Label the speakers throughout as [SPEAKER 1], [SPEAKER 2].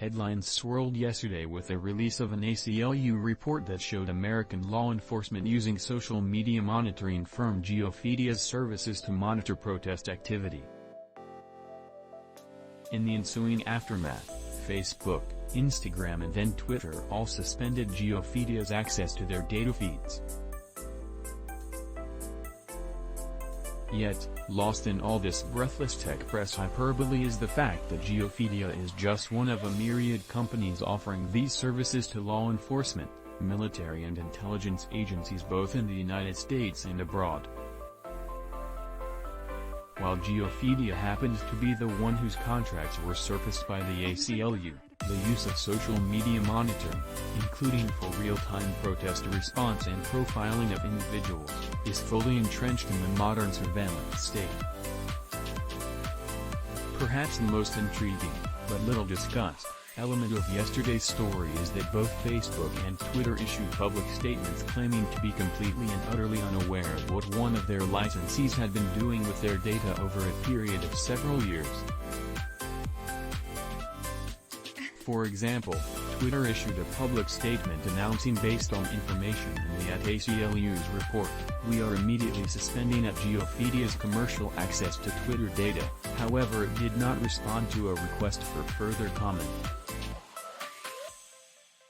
[SPEAKER 1] Headlines swirled yesterday with the release of an ACLU report that showed American law enforcement using social media monitoring firm Geofeedia's services to monitor protest activity. In the ensuing aftermath, Facebook, Instagram and then Twitter all suspended Geofeedia's access to their data feeds. Yet, lost in all this breathless tech press hyperbole is the fact that Geofeedia is just one of a myriad companies offering these services to law enforcement, military and intelligence agencies both in the United States and abroad. While Geofeedia happens to be the one whose contracts were surfaced by the ACLU, the use of social media monitoring, including for real-time protest response and profiling of individuals, is fully entrenched in the modern surveillance state. Perhaps the most intriguing, but little discussed, element of yesterday's story is that both Facebook and Twitter issued public statements claiming to be completely and utterly unaware of what one of their licensees had been doing with their data over a period of several years. For example, Twitter issued a public statement announcing based on information in the ACLU's report, "We are immediately suspending at Geofeedia's commercial access to Twitter data," however it did not respond to a request for further comment.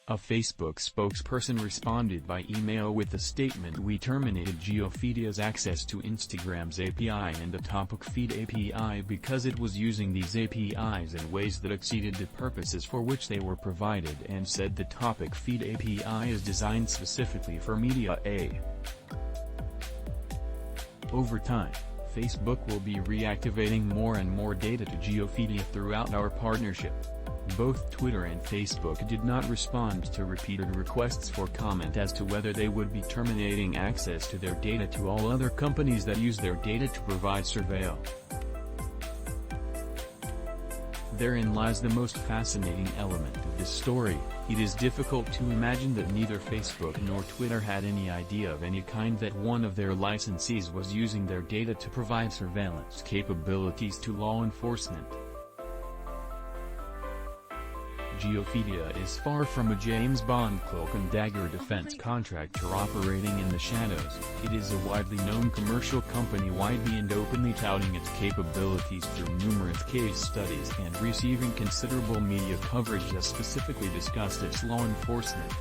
[SPEAKER 1] A Facebook spokesperson responded by email with the statement, "We terminated Geofeedia's access to Instagram's API and the Topic Feed API because it was using these APIs in ways that exceeded the purposes for which they were provided, and said the Topic Feed API is designed specifically for media A." Over time, Facebook will be reactivating more and more data to Geofeedia throughout our partnership. Both Twitter and Facebook did not respond to repeated requests for comment as to whether they would be terminating access to their data to all other companies that use their data to provide surveillance. Therein lies the most fascinating element of this story. It is difficult to imagine that neither Facebook nor Twitter had any idea of any kind that one of their licensees was using their data to provide surveillance capabilities to law enforcement. Geofeedia is far from a James Bond cloak-and-dagger defense contractor operating in the shadows. It is a widely known commercial company widely and openly touting its capabilities through numerous case studies and receiving considerable media coverage that specifically discussed its law enforcement,